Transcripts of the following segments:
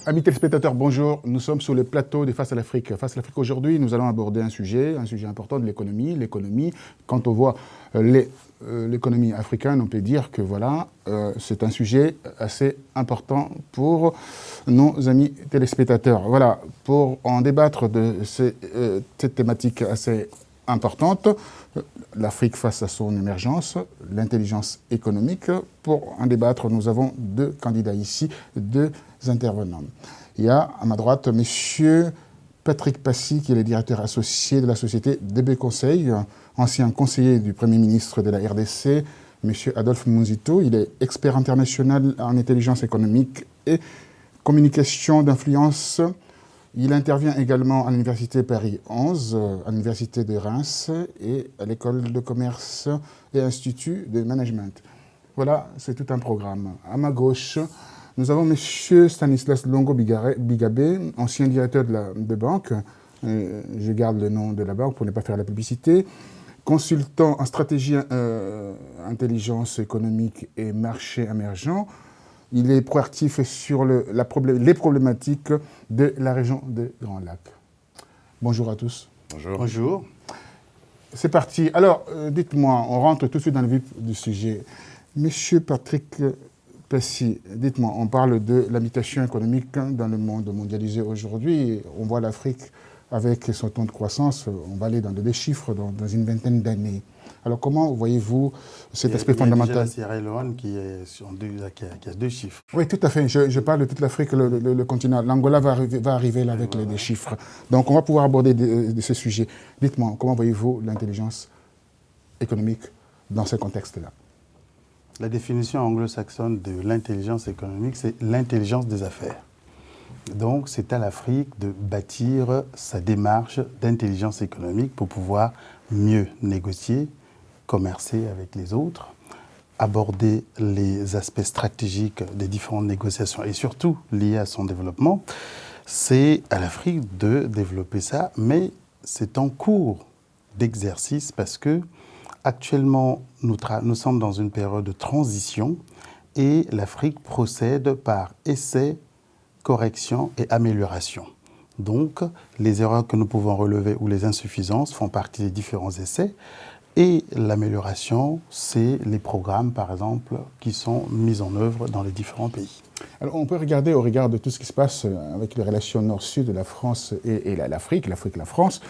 Amis téléspectateurs, bonjour. Nous sommes sur le plateau de Face à l'Afrique. Face à l'Afrique aujourd'hui, nous allons aborder un sujet important de l'économie. L'économie, quand on voit l'économie africaine, on peut dire que voilà, c'est un sujet assez important pour nos amis téléspectateurs. Voilà, pour en débattre de cette thématique assez importante, l'Afrique face à son émergence, l'intelligence économique. Pour en débattre, nous avons deux candidats ici, deux intervenants. Il y a à ma droite M. Patrick Passy, qui est le directeur associé de la société DB Conseil, ancien conseiller du Premier ministre de la RDC, M. Adolphe Munzito. Il est expert international en intelligence économique et communication d'influence. Il intervient également à l'Université Paris 11, à l'Université de Reims et à l'École de commerce et Institut de management. Voilà, c'est tout un programme. À ma gauche, nous avons M. Stanislas Longo-Bigabé, ancien directeur de banque. Je garde le nom de la banque pour ne pas faire la publicité. Consultant en stratégie, intelligence économique et marché émergent. Il est proactif sur les problématiques de la région des Grands Lacs. Bonjour à tous. Bonjour. Bonjour. C'est parti. Alors, dites-moi, on rentre tout de suite dans le vif du sujet. Monsieur Patrick Passy, dites-moi, on parle de la mutation économique dans le monde mondialisé aujourd'hui. On voit l'Afrique avec son taux de croissance, on va aller dans des chiffres dans une vingtaine d'années. Alors comment voyez-vous cet aspect fondamental? Il y a déjà la Sierra Leone qui a deux chiffres. Oui, tout à fait. Je parle de toute l'Afrique, le continent. L'Angola va arriver là avec les chiffres. Donc on va pouvoir aborder de ce sujet. Dites-moi, comment voyez-vous l'intelligence économique dans ce contexte-là? La définition anglo-saxonne de l'intelligence économique, c'est l'intelligence des affaires. Donc, c'est à l'Afrique de bâtir sa démarche d'intelligence économique pour pouvoir mieux négocier, commercer avec les autres, aborder les aspects stratégiques des différentes négociations et surtout liés à son développement. C'est à l'Afrique de développer ça, mais c'est en cours d'exercice parce que actuellement, nous sommes dans une période de transition et l'Afrique procède par essai, correction et amélioration. Donc, les erreurs que nous pouvons relever ou les insuffisances font partie des différents essais. Et l'amélioration, c'est les programmes, par exemple, qui sont mis en œuvre dans les différents pays. Alors, on peut regarder au regard de tout ce qui se passe avec les relations nord-sud de la France et l'Afrique, la France.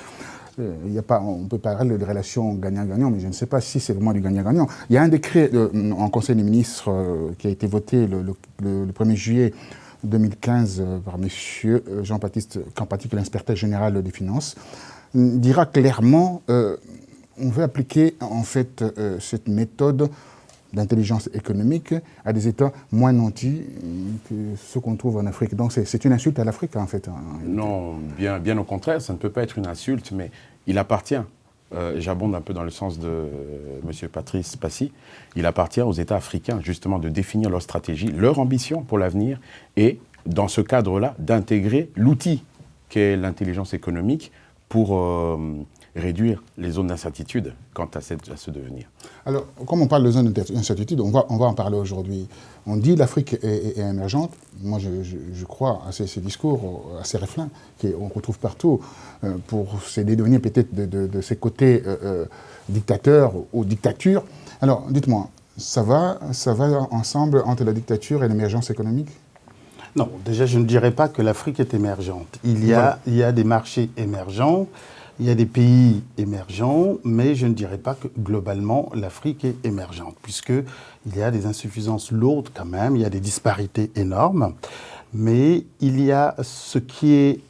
On peut parler de relations gagnant-gagnant, mais je ne sais pas si c'est vraiment du gagnant-gagnant. Il y a un décret en Conseil des ministres qui a été voté le 1er juillet 2015 par M. Jean-Baptiste Campati, l'inspecteur général des finances, dira clairement on veut appliquer en fait cette méthode d'intelligence économique à des États moins nantis que ceux qu'on trouve en Afrique. Donc c'est une insulte à l'Afrique en fait. Non, bien au contraire, ça ne peut pas être une insulte, mais il appartient, j'abonde un peu dans le sens de M. Patrice Passy, il appartient aux États africains justement de définir leur stratégie, leur ambition pour l'avenir et dans ce cadre-là d'intégrer l'outil qu'est l'intelligence économique pour réduire les zones d'incertitude quant à ce devenir. Alors, comme on parle de zones d'incertitude, on va en parler aujourd'hui. On dit l'Afrique est émergente. Moi, je crois à ces discours, à ces refrains qu'on retrouve partout pour se dédouaner peut-être de ces côtés dictateurs ou dictatures. Alors, dites-moi, ça va ensemble entre la dictature et l'émergence économique? Non, déjà, je ne dirais pas que l'Afrique est émergente. Il y a des marchés émergents, il y a des pays émergents, mais je ne dirais pas que globalement l'Afrique est émergente, puisqu'il y a des insuffisances lourdes quand même, il y a des disparités énormes, mais il y a ce qui est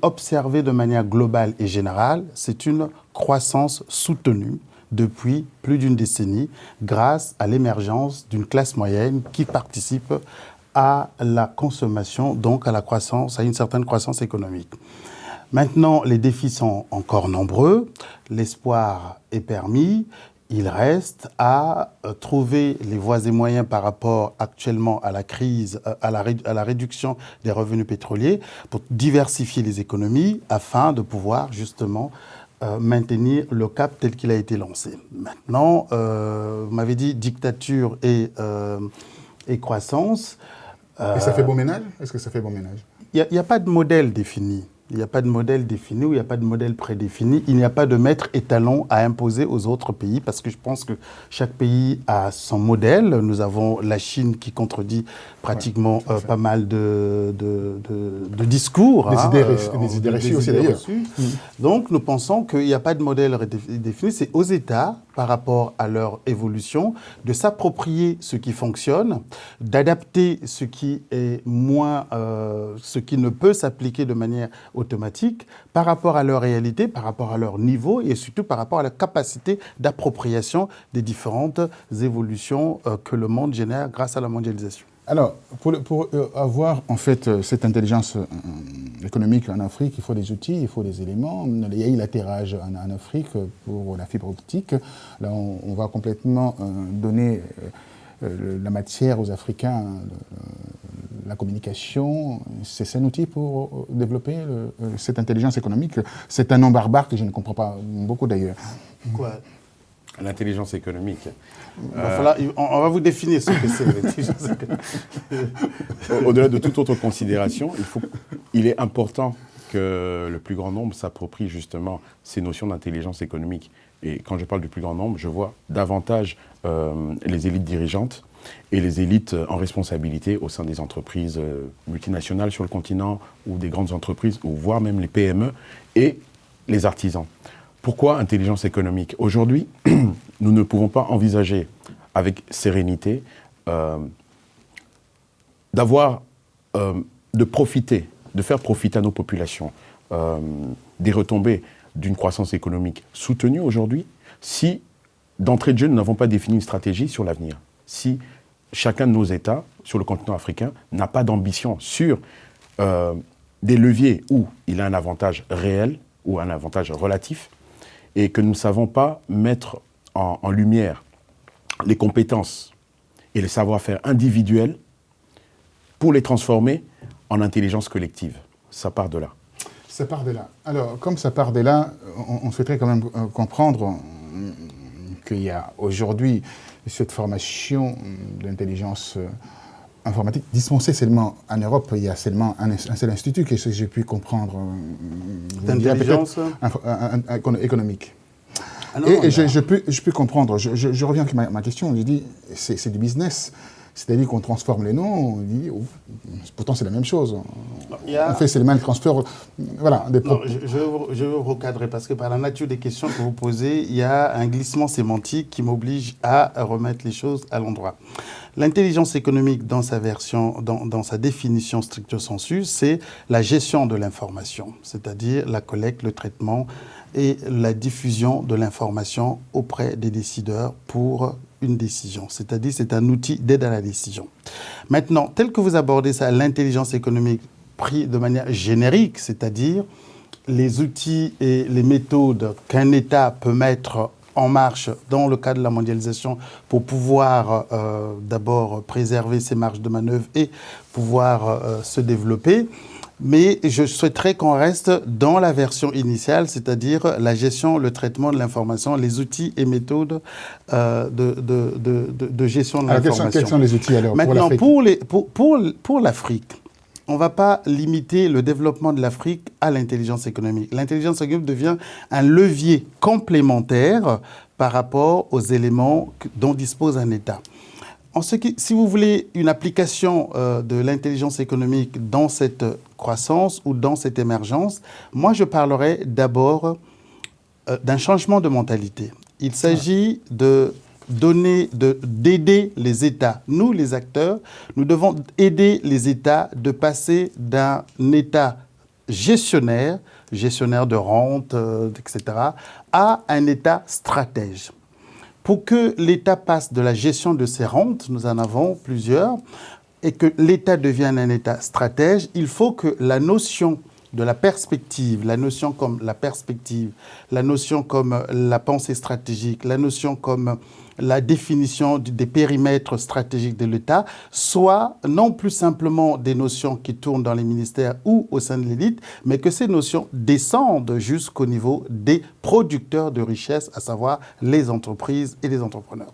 observé de manière globale et générale, c'est une croissance soutenue depuis plus d'une décennie grâce à l'émergence d'une classe moyenne qui participe à la consommation, donc à la croissance, à une certaine croissance économique. Maintenant, les défis sont encore nombreux, l'espoir est permis, il reste à trouver les voies et moyens par rapport actuellement à la crise, à la réduction des revenus pétroliers pour diversifier les économies afin de pouvoir justement maintenir le cap tel qu'il a été lancé. Maintenant, vous m'avez dit dictature et croissance. Et ça fait bon ménage? Est-ce que ça fait bon ménage? Il n'y a pas de modèle défini. Il n'y a pas de modèle défini ou il n'y a pas de modèle prédéfini. Il n'y a pas de maître étalon à imposer aux autres pays parce que je pense que chaque pays a son modèle. Nous avons la Chine qui contredit pratiquement pas mal de discours. Des idées reçues aussi d'ailleurs. Donc nous pensons qu'il n'y a pas de modèle défini. C'est aux États, par rapport à leur évolution, de s'approprier ce qui fonctionne, d'adapter ce qui est moins, ce qui ne peut s'appliquer de manière automatique par rapport à leur réalité, par rapport à leur niveau et surtout par rapport à la capacité d'appropriation des différentes évolutions que le monde génère grâce à la mondialisation. Alors, pour avoir en fait cette intelligence économique en Afrique, il faut des outils, il faut des éléments. Il y a eu l'atterrage en Afrique pour la fibre optique. Là, on va complètement donner la matière aux Africains, la communication. C'est un outil pour développer cette intelligence économique. C'est un nom barbare que je ne comprends pas beaucoup d'ailleurs. Quoi ? L'intelligence économique. On va vous définir ce que c'est l'intelligence économique. Au-delà de toute autre considération, il est important que le plus grand nombre s'approprie justement ces notions d'intelligence économique. Et quand je parle du plus grand nombre, je vois davantage les élites dirigeantes et les élites en responsabilité au sein des entreprises multinationales sur le continent ou des grandes entreprises, ou voire même les PME et les artisans. Pourquoi intelligence économique ? Aujourd'hui, nous ne pouvons pas envisager avec sérénité de profiter, de faire profiter à nos populations des retombées d'une croissance économique soutenue aujourd'hui si, d'entrée de jeu, nous n'avons pas défini une stratégie sur l'avenir. Si chacun de nos États sur le continent africain n'a pas d'ambition sur des leviers où il a un avantage réel ou un avantage relatif, et que nous ne savons pas mettre en lumière les compétences et les savoir-faire individuels pour les transformer en intelligence collective. Ça part de là. Ça part de là. Alors, comme ça part de là, on souhaiterait quand même comprendre qu'il y a aujourd'hui cette formation d'intelligence informatique dispensée seulement en Europe. Il y a seulement un seul institut, que j'ai pu comprendre. D'intelligence économique. Ah non, et je peux comprendre. Je reviens avec ma question. Je dis, c'est du business. C'est-à-dire qu'on transforme les noms, on dit, pourtant c'est la même chose. On fait seulement le transfert. Voilà, je veux recadrer parce que par la nature des questions que vous posez, il y a un glissement sémantique qui m'oblige à remettre les choses à l'endroit. L'intelligence économique, dans sa version, dans sa définition stricto sensu, c'est la gestion de l'information, c'est-à-dire la collecte, le traitement et la diffusion de l'information auprès des décideurs pour une décision. C'est-à-dire c'est un outil d'aide à la décision. Maintenant, tel que vous abordez ça, l'intelligence économique pris de manière générique, c'est-à-dire les outils et les méthodes qu'un État peut mettre en marche dans le cadre de la mondialisation pour pouvoir d'abord préserver ses marges de manœuvre et pouvoir se développer. Mais je souhaiterais qu'on reste dans la version initiale, c'est-à-dire la gestion, le traitement de l'information, les outils et méthodes de gestion de l'information. Quels sont les outils alors maintenant, pour l'Afrique, on ne va pas limiter le développement de l'Afrique à l'intelligence économique. L'intelligence économique devient un levier complémentaire par rapport aux éléments dont dispose un État. Si vous voulez une application de l'intelligence économique dans cette croissance ou dans cette émergence, moi je parlerai d'abord d'un changement de mentalité. Il s'agit d'aider les États. Nous, les acteurs, nous devons aider les États de passer d'un État gestionnaire de rente, etc., à un État stratège. Pour que l'État passe de la gestion de ses rentes, nous en avons plusieurs, et que l'État devienne un État stratège, il faut que la notion de la perspective, la notion comme la perspective, la notion comme la pensée stratégique, la notion comme la définition des périmètres stratégiques de l'État soient non plus simplement des notions qui tournent dans les ministères ou au sein de l'élite, mais que ces notions descendent jusqu'au niveau des producteurs de richesse, à savoir les entreprises et les entrepreneurs.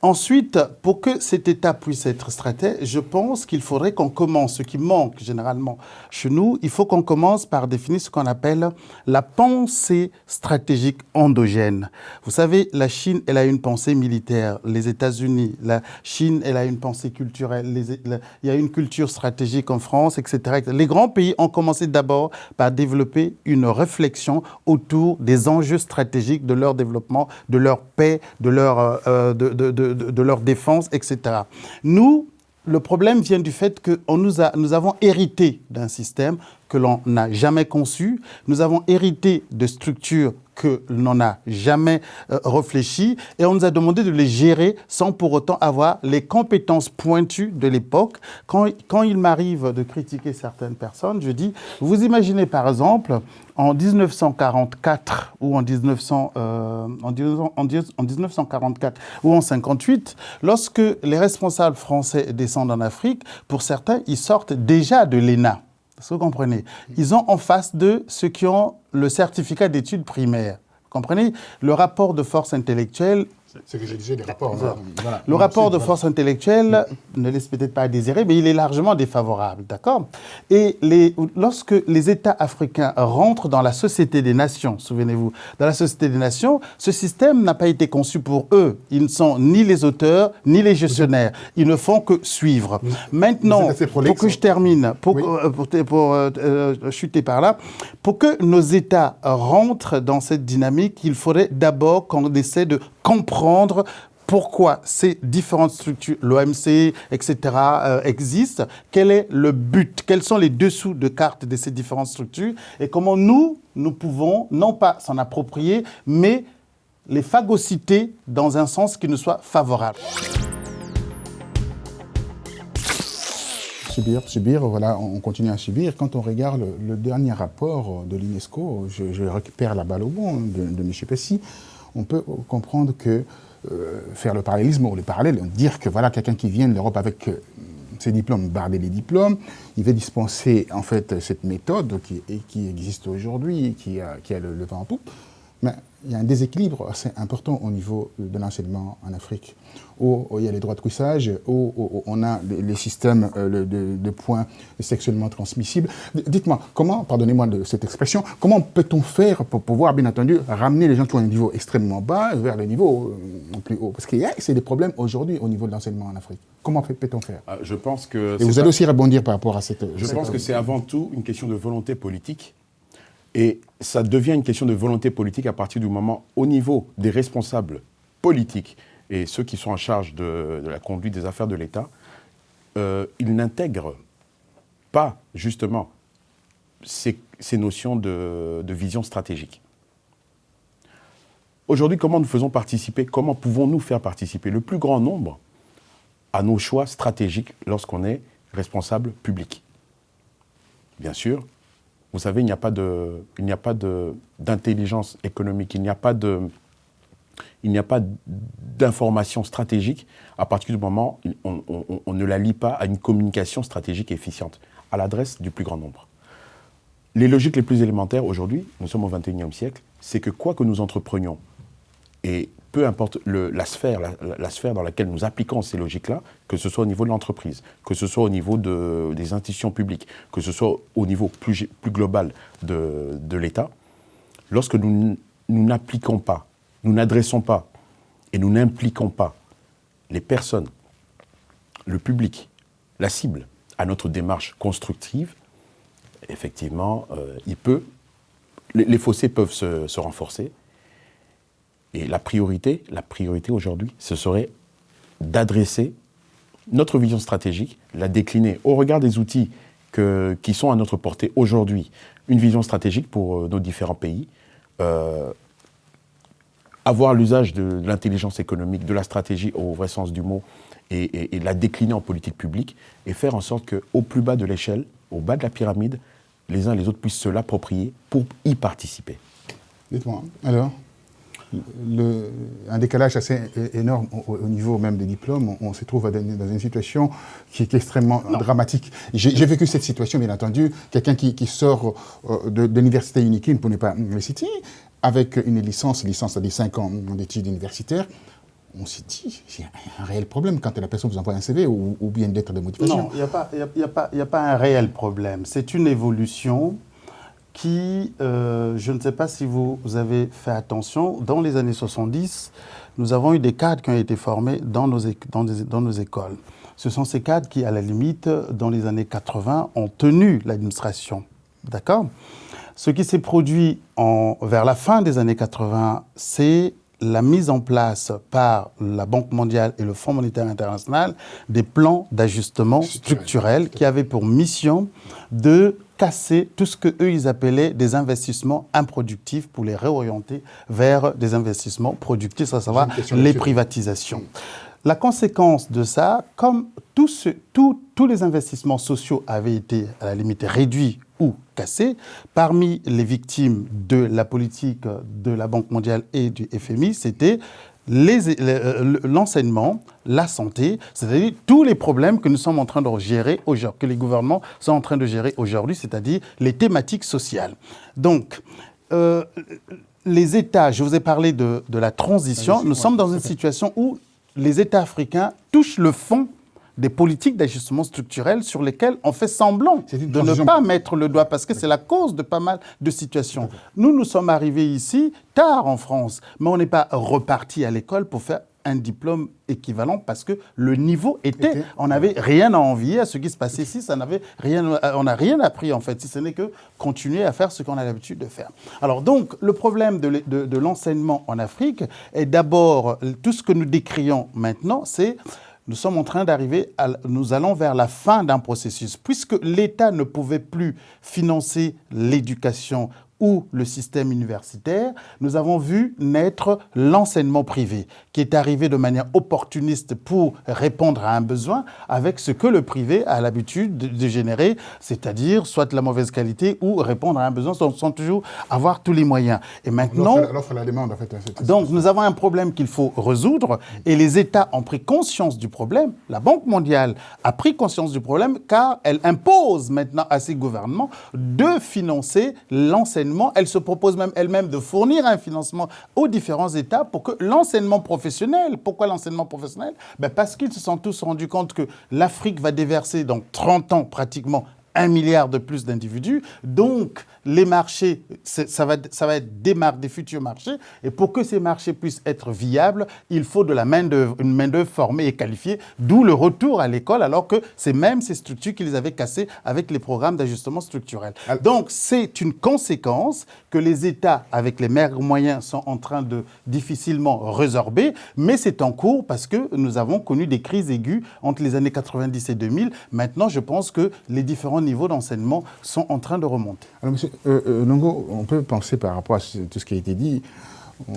Ensuite, pour que cet État puisse être stratège, je pense qu'il faudrait qu'on commence, ce qui manque généralement chez nous, il faut qu'on commence par définir ce qu'on appelle la pensée stratégique endogène. Vous savez, la Chine, elle a une pensée militaire, les États-Unis, la Chine, elle a une pensée culturelle, il y a une culture stratégique en France, etc. Les grands pays ont commencé d'abord par développer une réflexion autour des enjeux stratégiques de leur développement, de leur paix, de leur défense, etc. Nous, le problème vient du fait que nous avons hérité d'un système que l'on n'a jamais conçu, nous avons hérité de structures que l'on n'a jamais réfléchi et on nous a demandé de les gérer sans pour autant avoir les compétences pointues de l'époque. Quand il m'arrive de critiquer certaines personnes, je dis, vous imaginez par exemple en 1944 ou en 1944 ou en 58, lorsque les responsables français descendent en Afrique, pour certains, ils sortent déjà de l'ENA. Vous comprenez? Ils ont en face d'eux ceux qui ont le certificat d'études primaires. Vous comprenez? Le rapport de force intellectuelle. C'est que je disais, les rapports. Voilà. Le rapport de force intellectuelle ne laisse peut-être pas à désirer, mais il est largement défavorable, d'accord? Et lorsque les États africains rentrent dans la société des nations, souvenez-vous, dans la société des nations, ce système n'a pas été conçu pour eux. Ils ne sont ni les auteurs, ni les gestionnaires. Ils ne font que suivre. Maintenant, pour que je termine, pour chuter par là, pour que nos États rentrent dans cette dynamique, il faudrait d'abord qu'on essaie de comprendre pourquoi ces différentes structures, l'OMC, etc., existent, quel est le but, quels sont les dessous de cartes de ces différentes structures et comment nous pouvons, non pas s'en approprier, mais les phagocyter dans un sens qui nous soit favorable. Subir, voilà, on continue à subir. Quand on regarde le dernier rapport de l'UNESCO, je récupère la balle au bon de M. Passy, on peut comprendre que faire le parallélisme ou le parallèle, dire que voilà, quelqu'un qui vient de l'Europe avec ses diplômes, barder les diplômes, il veut dispenser en fait cette méthode qui existe aujourd'hui, qui a le vent en poupe. Mais il y a un déséquilibre assez important au niveau de l'enseignement en Afrique, où il y a les droits de couchage, où on a les systèmes de points sexuellement transmissibles. Dites-moi, comment, pardonnez-moi de cette expression, comment peut-on faire pour pouvoir, bien entendu, ramener les gens qui ont un niveau extrêmement bas vers le niveau plus haut? Parce qu'il y a des problèmes aujourd'hui au niveau de l'enseignement en Afrique. Comment peut-on faire? Je pense que... Et vous allez aussi rebondir par rapport à cette... Je pense que c'est avant tout une question de volonté politique. Et ça devient une question de volonté politique à partir du moment, au niveau des responsables politiques et ceux qui sont en charge de la conduite des affaires de l'État, ils n'intègrent pas, justement, ces notions de vision stratégique. Aujourd'hui, comment nous faisons participer, comment pouvons-nous faire participer le plus grand nombre à nos choix stratégiques lorsqu'on est responsable public? Bien sûr, vous savez, il n'y a pas d'intelligence économique, il n'y a pas d'information stratégique à partir du moment où on ne la lie pas à une communication stratégique efficiente à l'adresse du plus grand nombre. Les logiques les plus élémentaires aujourd'hui, nous sommes au XXIe siècle, c'est que quoi que nous entreprenions, et peu importe la sphère dans laquelle nous appliquons ces logiques-là, que ce soit au niveau de l'entreprise, que ce soit au niveau des institutions publiques, que ce soit au niveau plus global de l'État, lorsque nous n'appliquons pas, nous n'adressons pas et nous n'impliquons pas les personnes, le public, la cible, à notre démarche constructive, effectivement, les fossés peuvent se renforcer. Et la priorité aujourd'hui, ce serait d'adresser notre vision stratégique, la décliner au regard des outils qui sont à notre portée aujourd'hui. Une vision stratégique pour nos différents pays, avoir l'usage de l'intelligence économique, de la stratégie au vrai sens du mot, et la décliner en politique publique, et faire en sorte qu'au plus bas de l'échelle, au bas de la pyramide, les uns et les autres puissent se l'approprier pour y participer. Dites-moi, alors un décalage assez énorme au niveau même des diplômes. On se trouve dans une situation qui est extrêmement dramatique. J'ai vécu cette situation, bien entendu. Quelqu'un qui sort de l'université Unikin, pour ne pas le citer, avec une licence, ça dit 5 ans d'études universitaires. on s'est dit, il y a un réel problème quand la personne vous envoie un CV ou bien une lettre de motivation. Non, il n'y a pas un réel problème. C'est une évolution qui, je ne sais pas si vous avez fait attention, dans les années 70, nous avons eu des cadres qui ont été formés dans nos écoles. Ce sont ces cadres qui, à la limite, dans les années 80, ont tenu l'administration. D'accord ? Ce qui s'est produit vers la fin des années 80, c'est la mise en place par la Banque mondiale et le Fonds monétaire international des plans d'ajustement structurel qui avaient pour mission de casser tout ce qu'eux, ils appelaient des investissements improductifs pour les réorienter vers des investissements productifs, à savoir les privatisations. La conséquence de ça, comme tous les investissements sociaux avaient été à la limite réduits ou cassés, parmi les victimes de la politique de la Banque mondiale et du FMI, c'était l'enseignement, la santé, c'est-à-dire tous les problèmes que nous sommes en train de gérer aujourd'hui, que les gouvernements sont en train de gérer aujourd'hui, c'est-à-dire les thématiques sociales. Donc, les États, je vous ai parlé de la transition, nous sommes dans une situation où les États africains touchent le fond des politiques d'ajustement structurel sur lesquelles on fait semblant de ne pas mettre le doigt, parce que c'est la cause de pas mal de situations. Nous sommes arrivés ici tard en France, mais on n'est pas reparti à l'école pour faire un diplôme équivalent parce que le niveau était... On n'avait rien à envier à ce qui se passait ici, on n'a rien appris en fait, si ce n'est que continuer à faire ce qu'on a l'habitude de faire. Alors donc, le problème de l'enseignement en Afrique est d'abord, tout ce que nous décrions maintenant, c'est... Nous sommes en train nous allons vers la fin d'un processus. Puisque l'État ne pouvait plus financer l'éducation ou le système universitaire, nous avons vu naître l'enseignement privé, qui est arrivé de manière opportuniste pour répondre à un besoin, avec ce que le privé a l'habitude de générer, c'est-à-dire soit de la mauvaise qualité ou répondre à un besoin sans toujours avoir tous les moyens. Et maintenant... L'offre et la demande, en fait. Donc, nous avons un problème qu'il faut résoudre, et les États ont pris conscience du problème. La Banque mondiale a pris conscience du problème, car elle impose maintenant à ses gouvernements de financer l'enseignement. Elle se propose même elle-même de fournir un financement aux différents États pour que l'enseignement professionnel... Pourquoi l'enseignement professionnel ? Parce qu'ils se sont tous rendus compte que l'Afrique va déverser dans 30 ans pratiquement 1 milliard de plus d'individus. Donc, les marchés, ça va être des futurs marchés. Et pour que ces marchés puissent être viables, il faut de la une main-d'œuvre formée et qualifiée, d'où le retour à l'école, alors que c'est même ces structures qui les avaient cassées avec les programmes d'ajustement structurel. Donc, c'est une conséquence que les États, avec les meilleurs moyens, sont en train de difficilement résorber, mais c'est en cours parce que nous avons connu des crises aiguës entre les années 90 et 2000. Maintenant, je pense que les différents niveaux d'enseignement sont en train de remonter. Alors, monsieur Longo, on peut penser par rapport à tout ce qui a été dit, le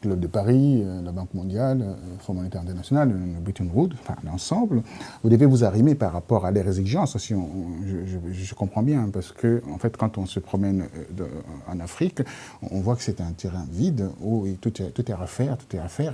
Club de Paris, la Banque mondiale, le Fonds monétaire international, le Bretton Woods, enfin l'ensemble, vous devez vous arrimer par rapport à leurs exigences. Si je comprends bien, parce que en fait, quand on se promène en Afrique, on voit que c'est un terrain vide où tout est à refaire.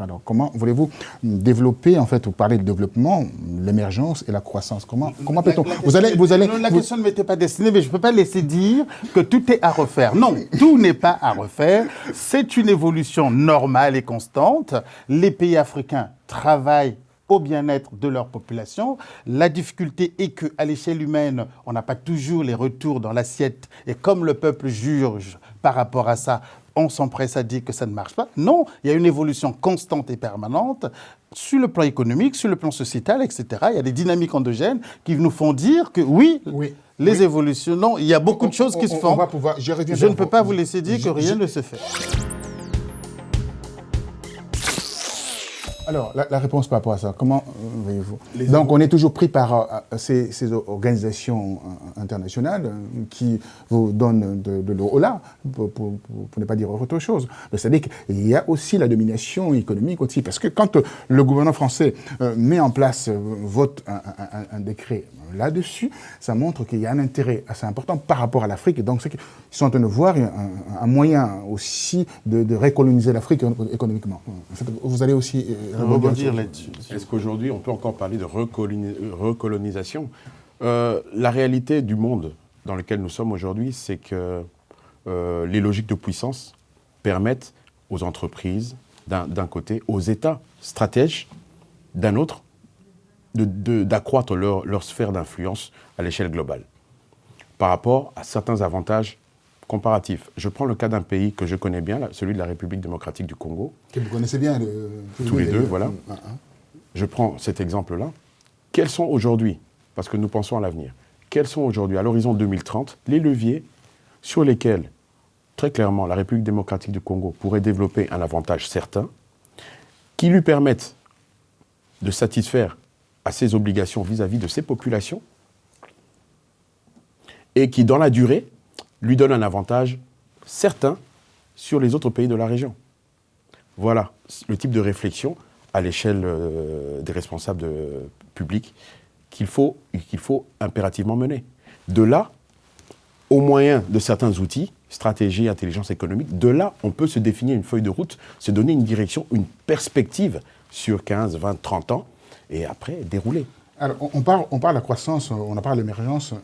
Alors comment voulez-vous développer, en fait, vous parlez de développement, l'émergence et la croissance. Comment peut-on... La question ne m'était pas destinée, mais je ne peux pas laisser dire que tout est à refaire. Non, tout n'est pas à refaire. C'est une évolution normale et constante. Les pays africains travaillent au bien-être de leur population. La difficulté est qu'à l'échelle humaine, on n'a pas toujours les retours dans l'assiette. Et comme le peuple juge par rapport à ça, on s'empresse à dire que ça ne marche pas. Non, il y a une évolution constante et permanente sur le plan économique, sur le plan sociétal, etc. Il y a des dynamiques endogènes qui nous font dire que oui. Les évolutions, non, il y a beaucoup de choses qui se font. Je ne peux pas vous laisser dire que rien ne se fait. Alors, la réponse par rapport à ça, comment voyez-vous ? Donc, on est toujours pris par ces organisations internationales qui vous donnent de l'eau au là, pour ne pas dire autre chose. C'est-à-dire qu'il y a aussi la domination économique aussi, parce que quand le gouvernement français met en place, vote un décret là-dessus, ça montre qu'il y a un intérêt assez important par rapport à l'Afrique. Et donc, ils sont en train de voir un moyen aussi de recoloniser l'Afrique économiquement. En fait, vous allez aussi... rebondir là-dessus. Est-ce qu'aujourd'hui, on peut encore parler de recolonisation ? La réalité du monde dans lequel nous sommes aujourd'hui, c'est que les logiques de puissance permettent aux entreprises d'un côté, aux États stratèges d'un autre, d'accroître leur sphère d'influence à l'échelle globale, par rapport à certains avantages comparatifs. Je prends le cas d'un pays que je connais bien, celui de la République démocratique du Congo. Que vous connaissez bien. Tous les deux, voilà. Je prends cet exemple-là. Quels sont aujourd'hui, parce que nous pensons à l'avenir, quels sont aujourd'hui, à l'horizon 2030, les leviers sur lesquels, très clairement, la République démocratique du Congo pourrait développer un avantage certain qui lui permettent de satisfaire à ses obligations vis-à-vis de ses populations et qui, dans la durée, lui donne un avantage certain sur les autres pays de la région. Voilà le type de réflexion à l'échelle des responsables publics qu'il faut impérativement mener. De là, au moyen de certains outils, stratégie, intelligence économique, de là, on peut se définir une feuille de route, se donner une direction, une perspective sur 15, 20, 30 ans, et après, dérouler. Alors, on parle de la croissance, on en parle de l'émergence,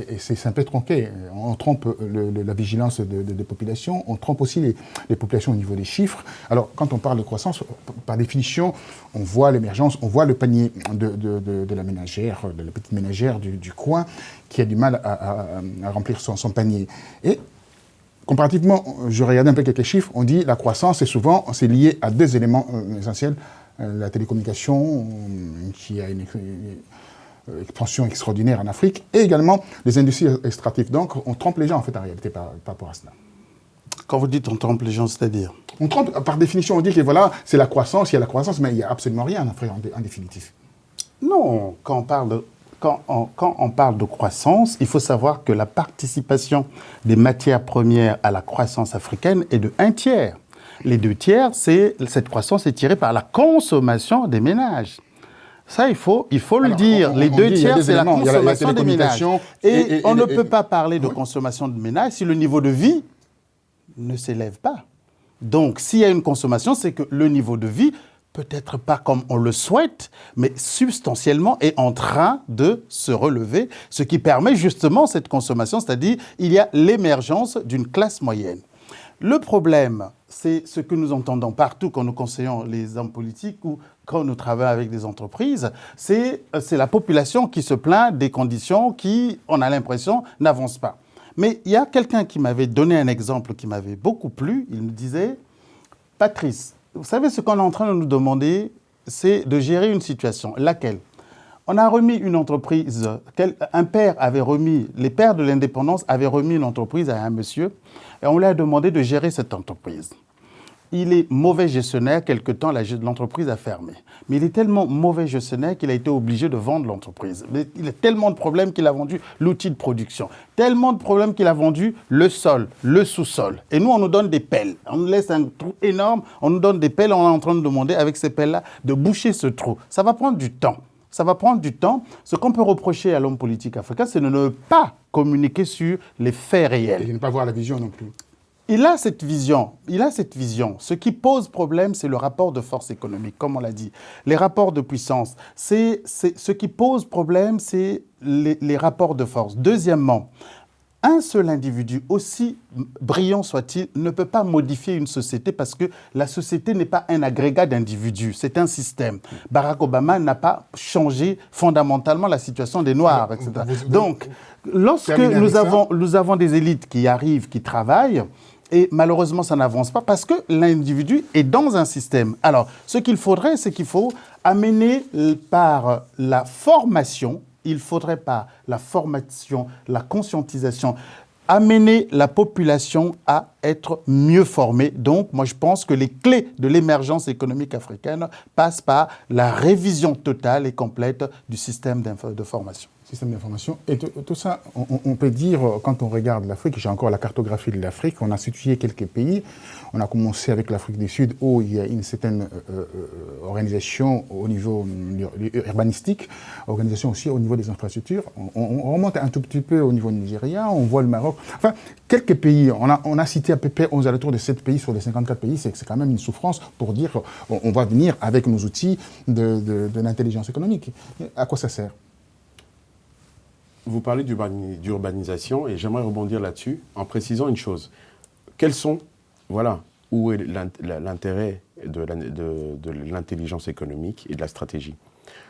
et c'est un peu tronqué. On trompe la vigilance des populations, on trompe aussi les populations au niveau des chiffres. Alors, quand on parle de croissance, par définition, on voit l'émergence, on voit le panier de la ménagère, de la petite ménagère du coin, qui a du mal à remplir son panier. Et comparativement, je regarde un peu quelques chiffres, on dit la croissance, c'est lié à deux éléments essentiels. La télécommunication, qui a une expansion extraordinaire en Afrique, et également les industries extractives. Donc, on trompe les gens, en fait, en réalité, par rapport à cela. Quand vous dites on trompe les gens, c'est-à-dire? On trompe, par définition, on dit que voilà, c'est la croissance, il y a la croissance, mais il n'y a absolument rien en Afrique, en définitive. Non, quand on parle de croissance, il faut savoir que la participation des matières premières à la croissance africaine est de 1/3. Les 2/3, cette croissance est tirée par la consommation des ménages. Ça, il faut le dire. Les 2/3, c'est la consommation des ménages. Et on ne peut pas parler de consommation de ménages si le niveau de vie ne s'élève pas. Donc, s'il y a une consommation, c'est que le niveau de vie, peut-être pas comme on le souhaite, mais substantiellement est en train de se relever, ce qui permet justement cette consommation, c'est-à-dire il y a l'émergence d'une classe moyenne. Le problème, c'est ce que nous entendons partout quand nous conseillons les hommes politiques ou quand nous travaillons avec des entreprises, c'est la population qui se plaint des conditions qui, on a l'impression, n'avancent pas. Mais il y a quelqu'un qui m'avait donné un exemple qui m'avait beaucoup plu. Il me disait, Patrice, vous savez ce qu'on est en train de nous demander, c'est de gérer une situation. Laquelle? On a remis une entreprise, les pères de l'indépendance avaient remis une entreprise à un monsieur et on lui a demandé de gérer cette entreprise. Il est mauvais gestionnaire, quelque temps l'entreprise a fermé. Mais il est tellement mauvais gestionnaire qu'il a été obligé de vendre l'entreprise. Il a tellement de problèmes qu'il a vendu l'outil de production, tellement de problèmes qu'il a vendu le sol, le sous-sol. Et nous, on nous donne des pelles. On nous laisse un trou énorme, on nous donne des pelles, on est en train de demander avec ces pelles-là de boucher ce trou. Ça va prendre du temps. Ça va prendre du temps. Ce qu'on peut reprocher à l'homme politique africain, c'est de ne pas communiquer sur les faits réels. Et de ne pas voir la vision non plus. Il a cette vision. Ce qui pose problème, c'est le rapport de force économique, comme on l'a dit. Les rapports de puissance. Ce qui pose problème, c'est les rapports de force. Deuxièmement, un seul individu, aussi brillant soit-il, ne peut pas modifier une société parce que la société n'est pas un agrégat d'individus, c'est un système. Barack Obama n'a pas changé fondamentalement la situation des Noirs, etc. Donc, lorsque nous avons des élites qui arrivent, qui travaillent, et malheureusement, ça n'avance pas parce que l'individu est dans un système. Alors, ce qu'il faudrait, c'est qu'il faut amener par la formation, il faudrait par la formation, la conscientisation, amener la population à être mieux formée. Donc, moi, je pense que les clés de l'émergence économique africaine passent par la révision totale et complète du système de formation. Système d'information. Et tout ça, on peut dire, quand on regarde l'Afrique, j'ai encore la cartographie de l'Afrique, on a situé quelques pays. On a commencé avec l'Afrique du Sud, où il y a une certaine organisation au niveau urbanistique, organisation aussi au niveau des infrastructures. On remonte un tout petit peu au niveau du Nigeria, on voit le Maroc. Enfin, quelques pays, on a cité à peu près aux alentours de 7 pays sur les 54 pays, c'est quand même une souffrance pour dire qu'on va venir avec nos outils de l'intelligence économique. À quoi ça sert ? Vous parlez d'urbanisation et j'aimerais rebondir là-dessus en précisant une chose. Quels sont, où est l'intérêt de l'intelligence économique et de la stratégie.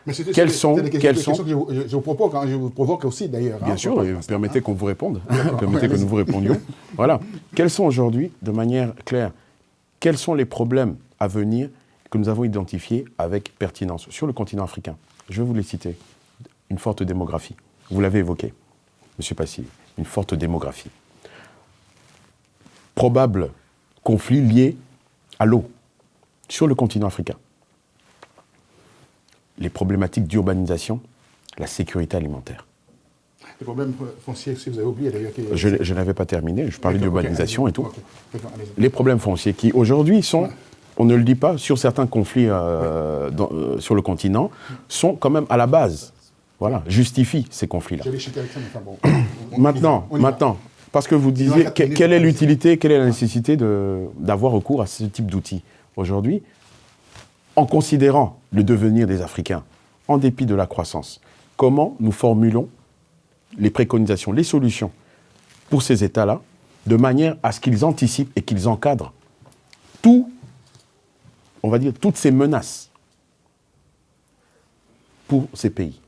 Mais quelles sont questions que je vous provoque aussi d'ailleurs. Bien sûr, et permettez qu'on vous réponde. Permettez que nous vous répondions. Voilà. Quels sont aujourd'hui, de manière claire, quels sont les problèmes à venir que nous avons identifiés avec pertinence sur le continent africain? Je vais vous les citer. Une forte démographie. Vous l'avez évoqué, M. Passy. Une forte démographie. Probable conflit lié à l'eau sur le continent africain. Les problématiques d'urbanisation, la sécurité alimentaire. Les problèmes fonciers, si vous avez oublié d'ailleurs. Je n'avais pas terminé, je parlais d'urbanisation et tout. Les problèmes fonciers qui aujourd'hui sont, on ne le dit pas, sur certains conflits sur le continent, sont quand même à la base. Voilà, justifient ces conflits-là. Maintenant, parce que vous disiez, quelle est l'utilité, quelle est la nécessité d'avoir recours à ce type d'outils aujourd'hui, en considérant le devenir des Africains, en dépit de la croissance, comment nous formulons les préconisations, les solutions pour ces États-là, de manière à ce qu'ils anticipent et qu'ils encadrent toutes ces menaces pour ces pays,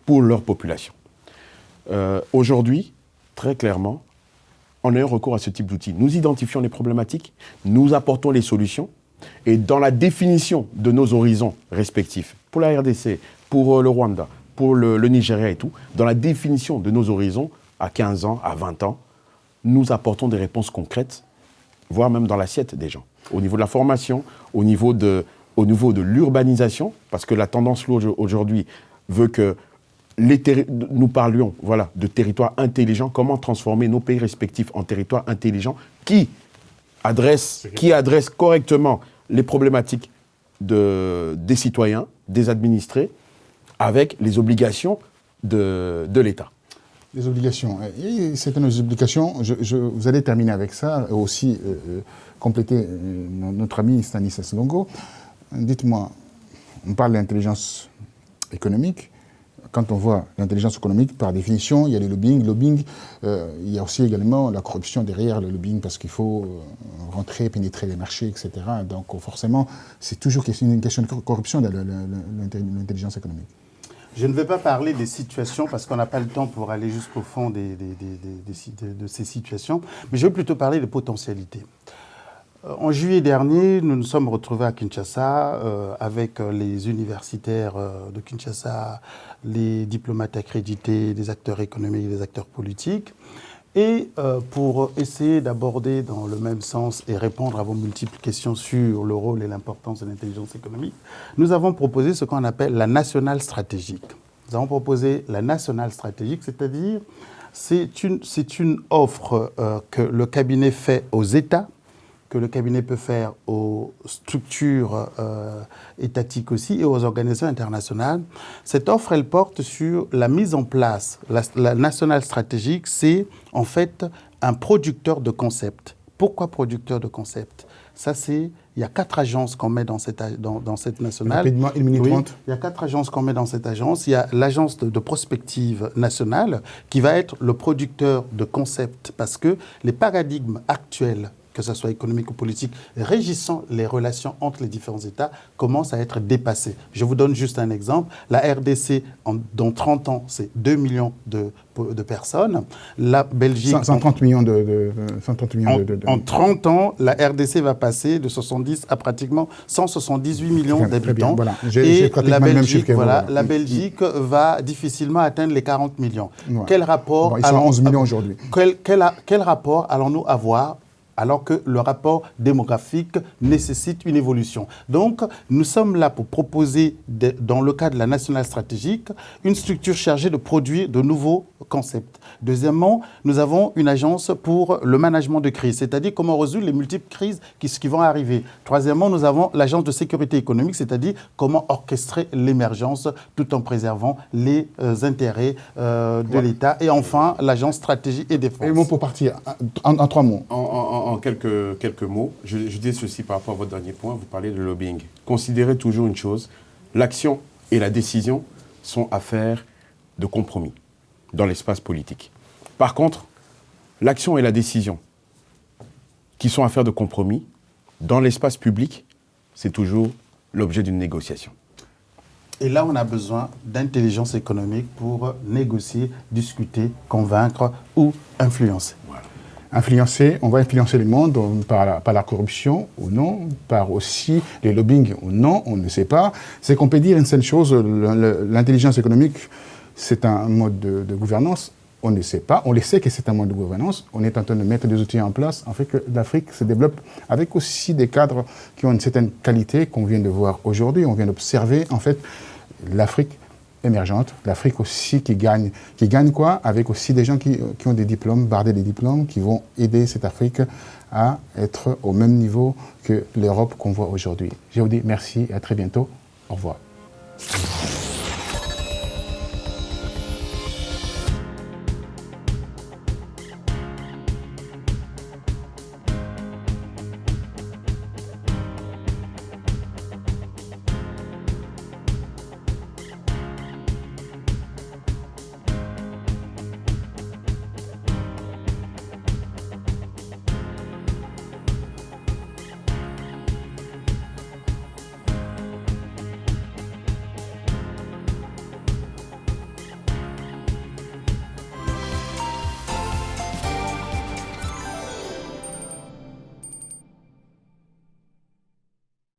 pour leur population. Aujourd'hui, très clairement, en ayant recours à ce type d'outils, nous identifions les problématiques, nous apportons les solutions, et dans la définition de nos horizons respectifs, pour la RDC, pour le Rwanda, pour le Nigeria et tout, dans la définition de nos horizons, à 15 ans, à 20 ans, nous apportons des réponses concrètes, voire même dans l'assiette des gens. Au niveau de la formation, au niveau de l'urbanisation, parce que la tendance aujourd'hui veut que nous parlions de territoires intelligents, comment transformer nos pays respectifs en territoires intelligents qui adressent correctement les problématiques des citoyens, des administrés, avec les obligations de l'État. Les obligations. C'est une obligations. Vous allez terminer avec ça, aussi compléter notre ami Stanislas Longo. Dites-moi, on parle d'intelligence économique. Quand on voit l'intelligence économique, par définition, il y a le lobbying. Il y a aussi également la corruption derrière le lobbying parce qu'il faut rentrer, pénétrer les marchés, etc. Donc forcément, c'est toujours une question de corruption de l'intelligence économique. Je ne vais pas parler des situations parce qu'on n'a pas le temps pour aller jusqu'au fond de ces situations, mais je vais plutôt parler des potentialités. En juillet dernier, nous nous sommes retrouvés à Kinshasa avec les universitaires de Kinshasa, les diplomates accrédités, les acteurs économiques, les acteurs politiques. Et pour essayer d'aborder dans le même sens et répondre à vos multiples questions sur le rôle et l'importance de l'intelligence économique, nous avons proposé ce qu'on appelle la nationale stratégique. Nous avons proposé la nationale stratégique, c'est-à-dire c'est une offre que le cabinet fait aux États, que le cabinet peut faire aux structures étatiques aussi et aux organisations internationales. Cette offre, elle porte sur la mise en place. La nationale stratégique, c'est en fait un producteur de concepts. Pourquoi producteur de concepts? Ça, il y a 4 agences qu'on met dans cette nationale. Rapidement, 1 minute 30. Il y a 4 agences qu'on met dans cette agence. Il y a l'agence de prospective nationale qui va être le producteur de concepts parce que les paradigmes actuels, que ce soit économique ou politique, régissant les relations entre les différents États, commence à être dépassé. Je vous donne juste un exemple. La RDC, dans 30 ans, c'est 2 millions de personnes. La Belgique... 130 millions En 30 ans, la RDC va passer de 70 à pratiquement 178 millions d'habitants. Voilà. Et la Belgique va difficilement atteindre les 40 millions. Ouais. Quel rapport... Ils sont 11 millions aujourd'hui. Quel rapport allons-nous avoir alors que le rapport démographique nécessite une évolution. Donc, nous sommes là pour proposer, dans le cadre de la nationale stratégique, une structure chargée de produire de nouveaux concepts. Deuxièmement, nous avons une agence pour le management de crise, c'est-à-dire comment résoudre les multiples crises qui vont arriver. Troisièmement, nous avons l'agence de sécurité économique, c'est-à-dire comment orchestrer l'émergence tout en préservant les intérêts de l'État. Et enfin, l'agence stratégie et défense. Et bon, pour partir, en 3 mots. En quelques mots, je dis ceci par rapport à votre dernier point, vous parlez de lobbying. Considérez toujours une chose, l'action et la décision sont affaires de compromis dans l'espace politique. Par contre, l'action et la décision qui sont affaires de compromis dans l'espace public, c'est toujours l'objet d'une négociation. Et là, on a besoin d'intelligence économique pour négocier, discuter, convaincre ou influencer. Voilà. Influencer, on va influencer le monde par la corruption ou non, par aussi les lobbying ou non, on ne sait pas. C'est qu'on peut dire une seule chose, l'intelligence économique, c'est un mode de gouvernance. On ne sait pas, on le sait que c'est un mode de gouvernance. On est en train de mettre des outils en place. En fait, que l'Afrique se développe avec aussi des cadres qui ont une certaine qualité qu'on vient de voir aujourd'hui. On vient d'observer, en fait, l'Afrique émergente, l'Afrique aussi qui gagne quoi? Avec aussi des gens qui ont des diplômes, bardés des diplômes, qui vont aider cette Afrique à être au même niveau que l'Europe qu'on voit aujourd'hui. Je vous dis merci et à très bientôt. Au revoir.